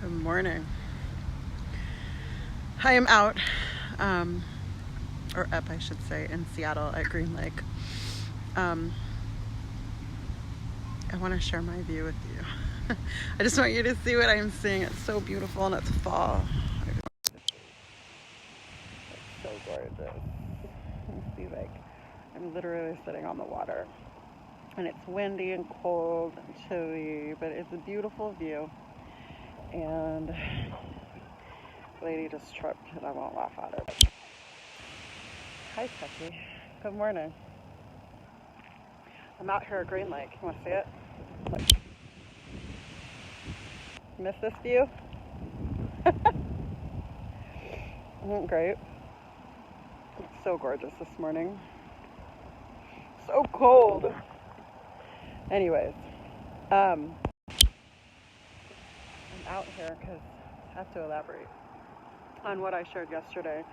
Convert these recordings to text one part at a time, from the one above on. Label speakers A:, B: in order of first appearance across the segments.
A: Good morning. I am out, or up, I should say, in Seattle at Green Lake. I want to share my view with you. I just want you to see what I'm seeing. It's so beautiful and it's fall. It's so gorgeous. You see, I'm literally sitting on the water. And it's windy and cold and chilly, but it's a beautiful view. And the lady just tripped, and I won't laugh at it. Hi, Tucky. Good morning. I'm out here at Green Lake. You want to see it? Look. Miss this view? Isn't it great? It's so gorgeous this morning. So cold. Anyways, I'm out here because I have to elaborate on what I shared yesterday.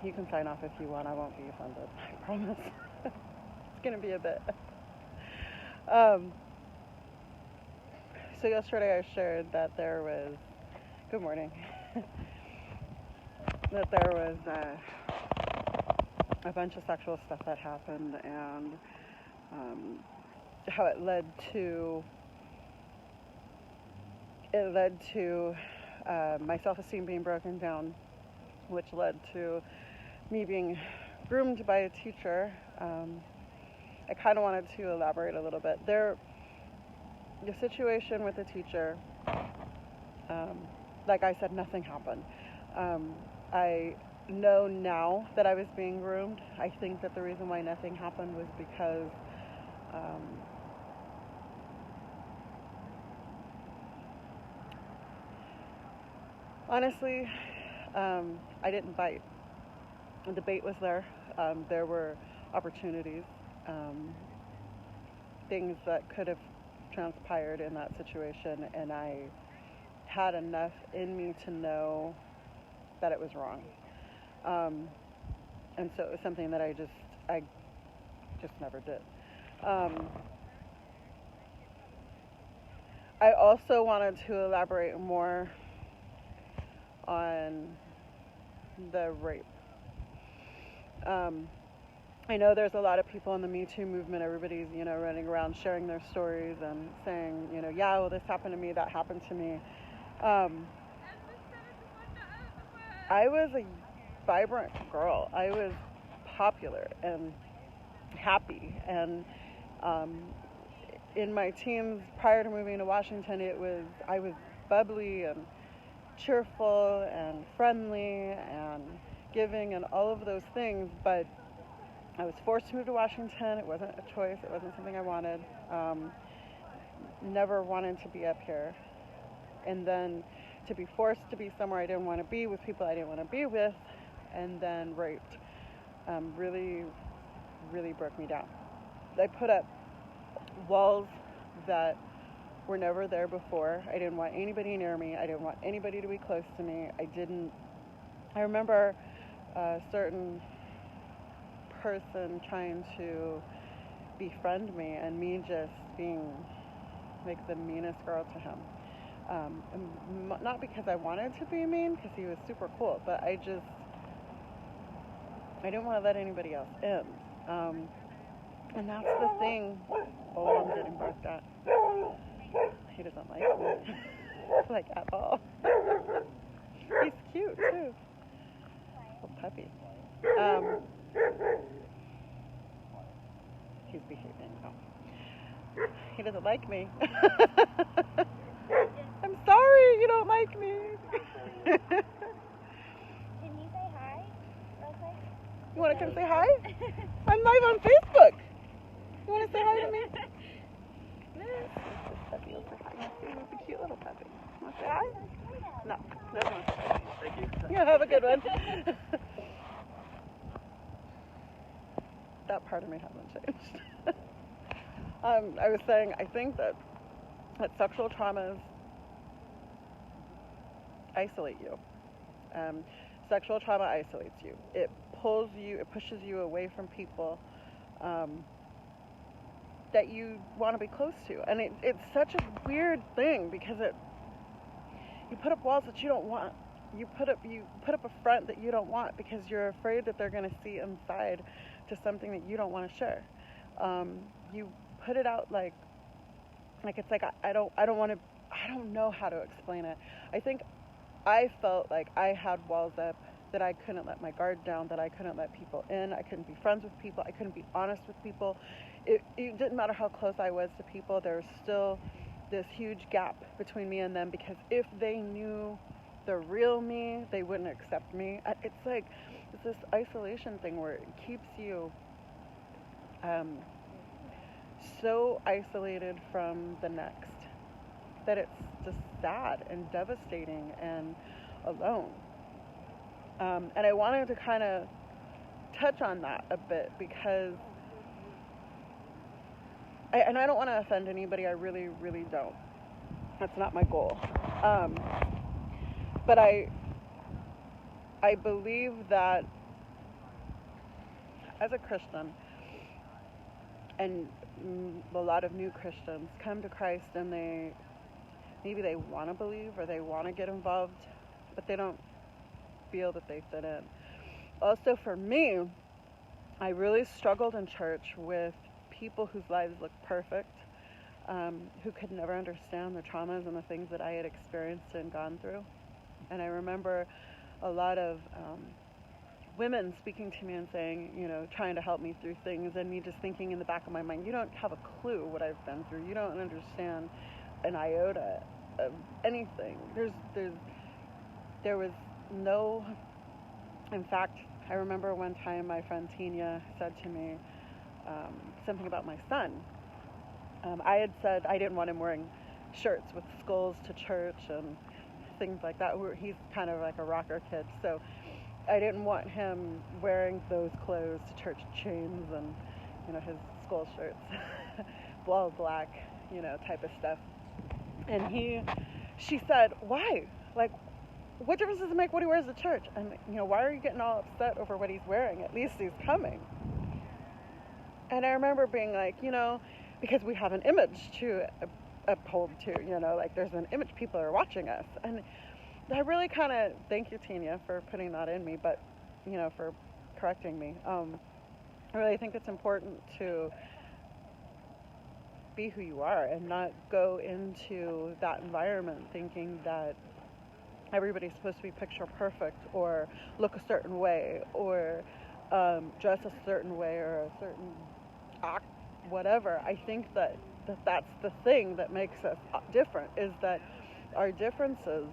A: You can sign off if you want. I won't be offended. I promise. It's going to be a bit. So yesterday I shared that there was, good morning, that there was a bunch of sexual stuff that happened, and how it led to my self-esteem being broken down, which led to me being groomed by a teacher. I kind of wanted to elaborate a little bit. The situation with the teacher, like I said, nothing happened. I know now that I was being groomed. I think that the reason why nothing happened was because honestly, I didn't bite. The bait was there. There were opportunities, things that could have transpired in that situation, and I had enough in me to know that it was wrong. And so it was something that I just never did. I also wanted to elaborate more on the rape. I know there's a lot of people in the Me Too movement. Everybody's, running around sharing their stories and saying, yeah, well, this happened to me, that happened to me. I was a vibrant girl. I was popular and happy. And in my teens, prior to moving to Washington, I was bubbly and cheerful and friendly and giving and all of those things, but I was forced to move to Washington. It wasn't a choice. It wasn't something I wanted. Never wanted to be up here. And then to be forced to be somewhere I didn't want to be, with people I didn't want to be with, and then raped, really, really broke me down. I put up walls that were never there before. I didn't want anybody near me. I didn't want anybody to be close to me. I remember a certain person trying to befriend me, and me just being like the meanest girl to him. Not because I wanted to be mean, because he was super cool, but I didn't want to let anybody else in. And that's the thing. Oh, I'm getting barked at. He doesn't like me. Like, at all. He's cute, too. Little puppy. He's behaving now. He doesn't like me. I'm sorry you don't like me.
B: Can you say hi real quick?
A: You want to come say hi? I'm live on Facebook. You want to say hi to me? This puppy will say hi. It's a cute little puppy. Want to say hi? No. Doesn't want to say hi. Thank you. Yeah, have a good one. That part of me hasn't changed. I was saying, I think that sexual traumas isolate you. Sexual trauma isolates you. It pushes you away from people. that you want to be close to. And it's such a weird thing because you put up walls that you don't want. You put up a front that you don't want because you're afraid that they're going to see inside to something that you don't want to share. You put it out like it's like I don't know how to explain it. I think I felt like I had walls up, that I couldn't let my guard down, that I couldn't let people in, I couldn't be friends with people, I couldn't be honest with people. It didn't matter how close I was to people, there was still this huge gap between me and them, because if they knew the real me, they wouldn't accept me. It's like this isolation thing where it keeps you so isolated from the next that it's just sad and devastating and alone. And I wanted to kind of touch on that a bit because I don't want to offend anybody. I really, really don't. That's not my goal. But I believe that as a Christian, and a lot of new Christians come to Christ and maybe they want to believe or they want to get involved, but they don't feel that they fit in. Also for me, I really struggled in church with people whose lives looked perfect, who could never understand the traumas and the things that I had experienced and gone through. And I remember a lot of women speaking to me and saying, trying to help me through things, and me just thinking in the back of my mind, you don't have a clue what I've been through. You don't understand an iota of anything. There was no, in fact, I remember one time my friend Tina said to me something about my son. I had said I didn't want him wearing shirts with skulls to church and things like that. He's kind of like a rocker kid, so I didn't want him wearing those clothes to church, chains and his skull shirts, all black, type of stuff. And she said, why? Like, what difference does it make what he wears to church? And why are you getting all upset over what he's wearing? At least he's coming. And I remember being like, because we have an image to uphold to, like there's an image, people are watching us. And I really kind of, thank you, Tina, for putting that in me, but, for correcting me. I really think it's important to be who you are and not go into that environment thinking that everybody's supposed to be picture perfect or look a certain way or dress a certain way or a certain act, whatever. I think that's the thing that makes us different, is that our differences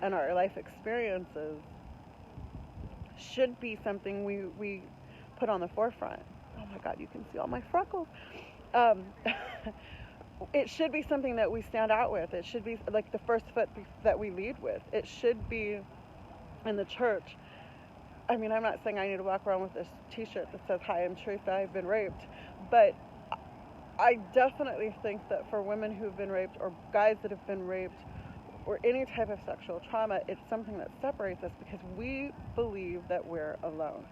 A: and our life experiences should be something we put on the forefront. Oh my God, you can see all my freckles. It should be something that we stand out with. It should be like the first foot that we lead with. It should be in the church. I mean, I'm not saying I need to walk around with this t-shirt that says, "Hi, I'm Teresa, I've been raped." But I definitely think that for women who've been raped or guys that have been raped or any type of sexual trauma, it's something that separates us because we believe that we're alone.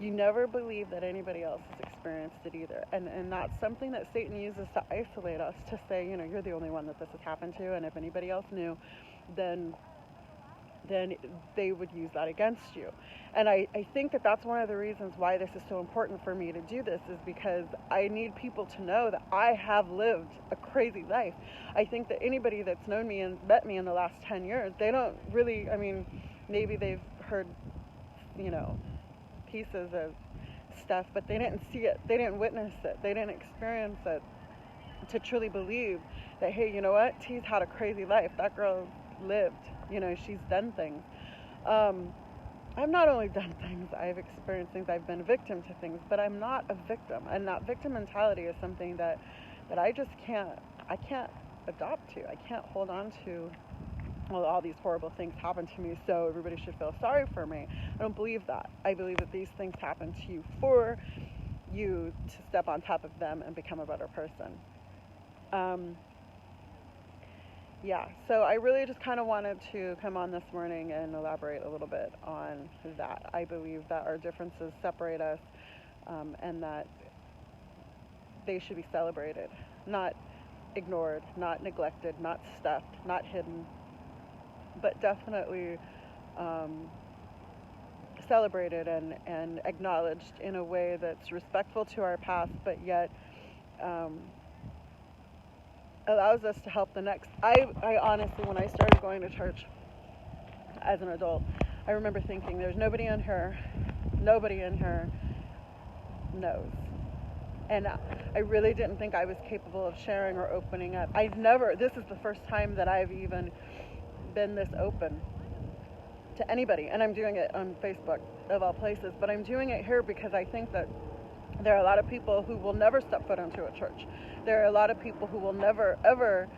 A: You never believe that anybody else has experienced it either. And that's something that Satan uses to isolate us, to say, you're the only one that this has happened to, and if anybody else knew, then they would use that against you. And I think that that's one of the reasons why this is so important for me to do this, is because I need people to know that I have lived a crazy life. I think that anybody that's known me and met me in the last 10 years, they don't really, maybe they've heard, pieces of stuff, but they didn't see it, they didn't witness it, they didn't experience it to truly believe that, hey, you know what, T's had a crazy life, that girl lived, she's done things. I've not only done things, I've experienced things, I've been a victim to things, but I'm not a victim, and that victim mentality is something that I just can't adopt to. I can't hold on to, well, all these horrible things happen to me, so everybody should feel sorry for me. I don't believe that. I believe that these things happen to you for you to step on top of them and become a better person. So I really just kind of wanted to come on this morning and elaborate a little bit on that. I believe that our differences separate us, and that they should be celebrated, not ignored, not neglected, not stuffed, not hidden, but definitely celebrated and acknowledged in a way that's respectful to our past, but yet allows us to help the next. I honestly, when I started going to church as an adult, I remember thinking, there's nobody in here knows. And I really didn't think I was capable of sharing or opening up. This is the first time that I've even been this open to anybody. And I'm doing it on Facebook, of all places. But I'm doing it here because I think that there are a lot of people who will never step foot into a church. There are a lot of people who will never, ever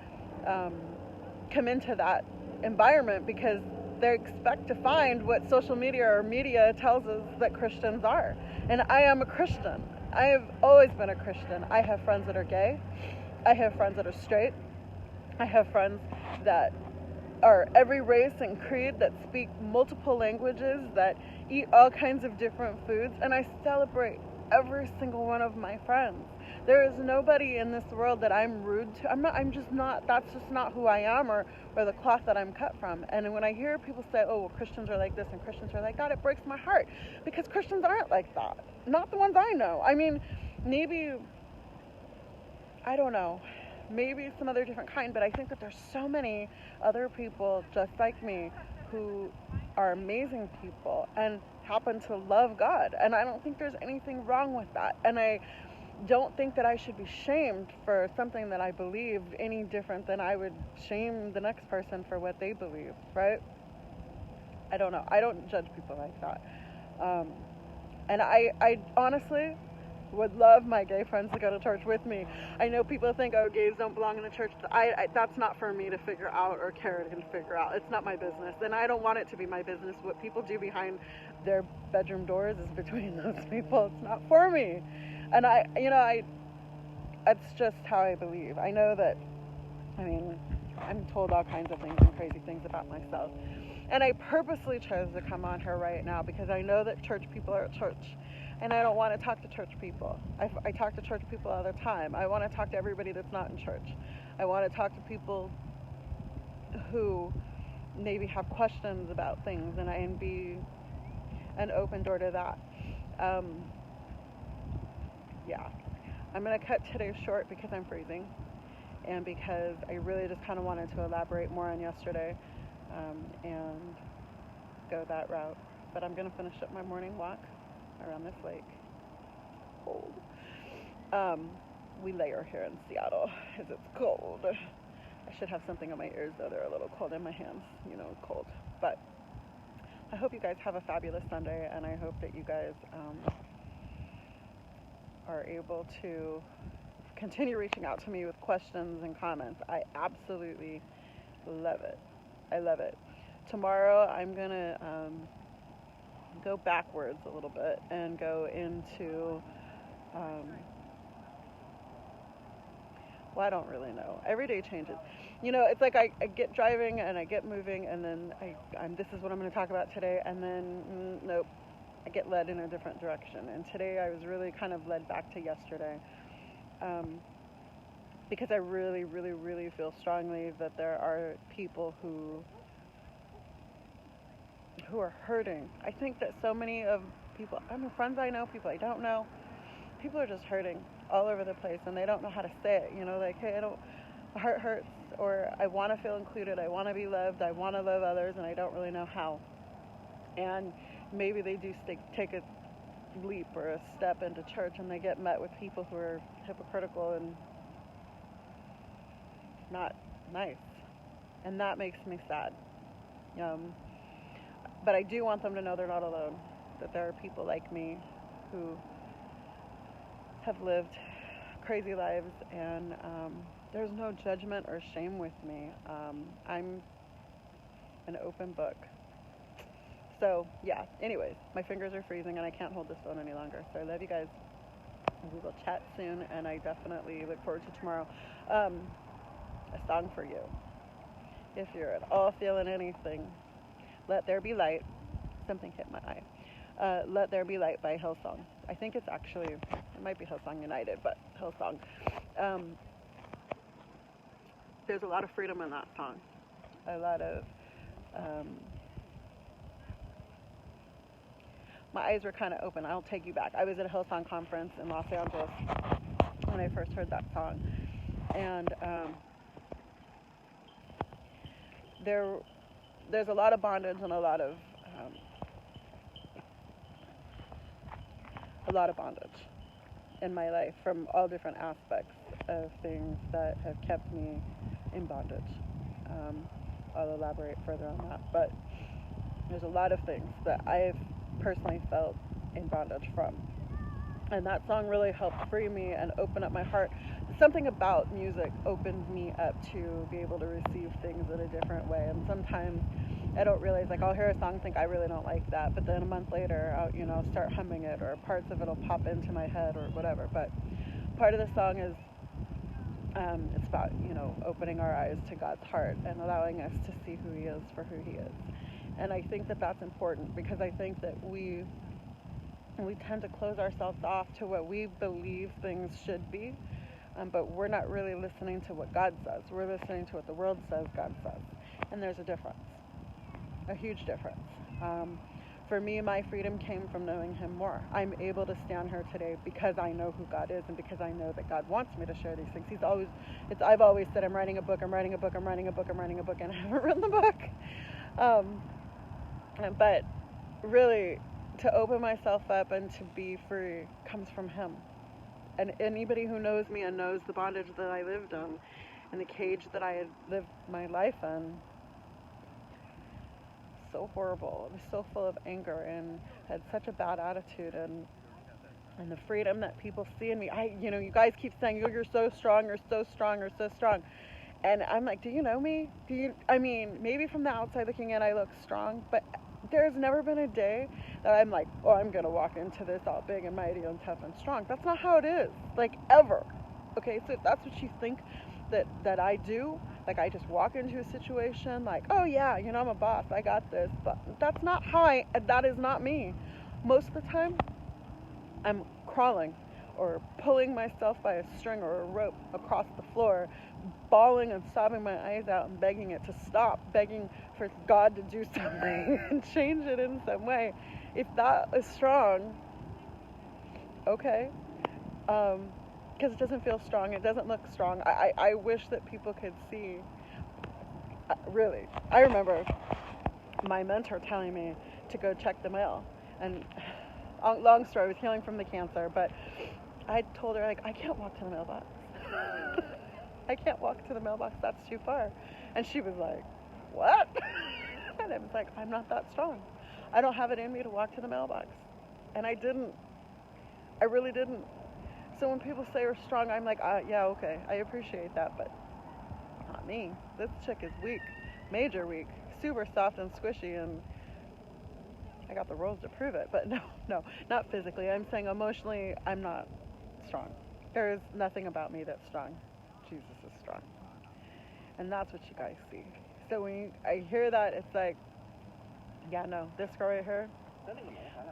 A: come into that environment because they expect to find what social media or media tells us that Christians are. And I am a Christian. I have always been a Christian. I have friends that are gay. I have friends that are straight. I have friends that are every race and creed, that speak multiple languages, that eat all kinds of different foods, and I celebrate every single one of my friends. There is nobody in this world that I'm rude to. That's just not who I am, or the cloth that I'm cut from. And when I hear people say, oh, well, Christians are like this and Christians are like that, it breaks my heart, because Christians aren't like that. Not the ones I know. I mean, maybe, I don't know, maybe some other different kind, but I think that there's so many other people just like me who are amazing people and happen to love God. And I don't think there's anything wrong with that. And I don't think that I should be shamed for something that I believe any different than I would shame the next person for what they believe, right? I don't know. I don't judge people like that. And I honestly would love my gay friends to go to church with me. I know people think, oh, gays don't belong in the church. That's not for me to figure out, or Karen to figure out. It's not my business, and I don't want it to be my business. What people do behind their bedroom doors is between those people. It's not for me. And that's just how I believe. I know that, I'm told all kinds of things and crazy things about myself. And I purposely chose to come on here right now because I know that church people are at church. And I don't want to talk to church people. I talk to church people all the time. I want to talk to everybody that's not in church. I want to talk to people who maybe have questions about things, and be an open door to that. Yeah. I'm going to cut today short because I'm freezing, and because I really just kind of wanted to elaborate more on yesterday and go that route. But I'm going to finish up my morning walk around this lake. Cold. We layer here in Seattle because it's cold. I should have something in my ears, though. They're a little cold, in my hands, cold. But I hope you guys have a fabulous Sunday, and I hope that you guys are able to continue reaching out to me with questions and comments. I absolutely love it. I love it. Tomorrow I'm going to go backwards a little bit and go into, I don't really know. Every day changes. It's like I get driving and I get moving, and then this is what I'm going to talk about today, and then nope, I get led in a different direction. And today I was really kind of led back to yesterday, because I really, really, really feel strongly that there are people who are hurting. I think that so many of people, friends I know, people I don't know, people are just hurting all over the place, and they don't know how to say it. Like, hey, my heart hurts, or I want to feel included, I want to be loved, I want to love others, and I don't really know how. And maybe they do take a leap or a step into church, and they get met with people who are hypocritical and not nice, and that makes me sad. But I do want them to know they're not alone, that there are people like me who have lived crazy lives, and there's no judgment or shame with me. I'm an open book. So, yeah, anyways, my fingers are freezing and I can't hold this phone any longer. So I love you guys. We will chat soon, and I definitely look forward to tomorrow. A song for you. If you're at all feeling anything, Let There Be Light. Something hit my eye. Let There Be Light by Hillsong. I think it might be Hillsong United, but Hillsong. There's a lot of freedom in that song. A lot of, my eyes were kind of open. I'll take you back. I was at a Hillsong conference in Los Angeles when I first heard that song. And there's a lot of bondage and a lot of bondage in my life from all different aspects of things that have kept me in bondage. I'll elaborate further on that, but there's a lot of things that I've personally felt in bondage from, and that song really helped free me and open up my heart. Something about music opened me up to be able to receive things in a different way, and sometimes I don't realize, like, I'll hear a song, think I really don't like that, but then a month later I'll start humming it, or parts of it will pop into my head or whatever. But part of the song is it's about opening our eyes to God's heart and allowing us to see who He is for who He is. And I think that that's important, because I think that we tend to close ourselves off to what we believe things should be, but we're not really listening to what God says. We're listening to what the world says God says. And there's a difference, a huge difference. For me, my freedom came from knowing Him more. I'm able to stand here today because I know who God is, and because I know that God wants me to share these things. I've always said, I'm writing a book, and I haven't written the book. But really, to open myself up and to be free comes from Him. And anybody who knows me and knows the bondage that I lived in, and the cage that I had lived my life in, so horrible. It was so full of anger and had such a bad attitude, and the freedom that people see in me. You guys keep saying, you're so strong, you're so strong, you're so strong. And I'm like, do you know me? Maybe from the outside looking in, I look strong, but there's never been a day that I'm like, oh, I'm going to walk into this all big and mighty and tough and strong. That's not how it is, like, ever. Okay, so if that's what you think that I do, like, I just walk into a situation like, oh yeah, I'm a boss, I got this, but that's not how that is not me. Most of the time, I'm crawling or pulling myself by a string or a rope across the floor, bawling and sobbing my eyes out and begging it to stop, begging for God to do something and change it in some way. If that is strong, okay, because it doesn't feel strong, it doesn't look strong. I wish that people could see, really. I remember my mentor telling me to go check the mail, and long story, I was healing from the cancer, but I told her, like, I can't walk to the mailbox. I can't walk to the mailbox, that's too far. And she was like, what? And I was like, I'm not that strong. I don't have it in me to walk to the mailbox. And I didn't. I really didn't. So when people say you're strong, I'm like, yeah, okay, I appreciate that, but not me. This chick is weak, major weak, super soft and squishy, and I got the rolls to prove it. But no, not physically. I'm saying emotionally, I'm not strong. There is nothing about me that's strong. Jesus is strong. And that's what you guys see. So when I hear that, it's like, yeah, no, this girl right here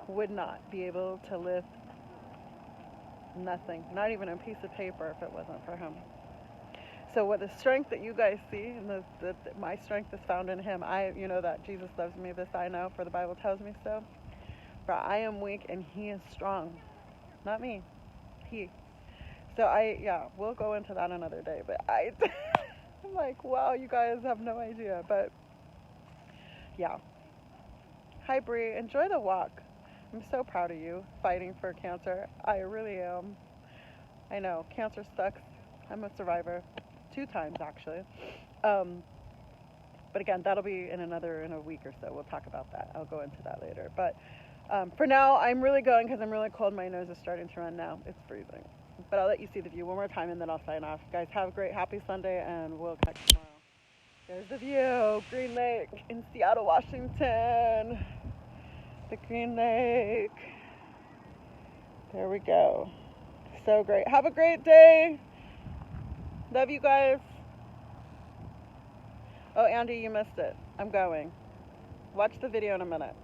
A: would not be able to lift nothing, not even a piece of paper, if it wasn't for Him. So with the strength that you guys see, and my strength is found in Him. That Jesus loves me, this I know, for the Bible tells me so. For I am weak and He is strong. Not me, He. So we'll go into that another day, but I'm like, wow, you guys have no idea. But yeah. Hi Bree, enjoy the walk. I'm so proud of you fighting for cancer. I really am. I know, cancer sucks. I'm a survivor. 2 times actually. But again, that'll be in a week or so. We'll talk about that. I'll go into that later. But for now, I'm really going because I'm really cold. My nose is starting to run now. It's freezing. But I'll let you see the view one more time and then I'll sign off. Guys, have a great, happy Sunday, and we'll catch you tomorrow. There's the view, Green Lake in Seattle, Washington. The Green Lake. There we go. So great. Have a great day. Love you guys. Oh, Andy, you missed it. I'm going. Watch the video in a minute.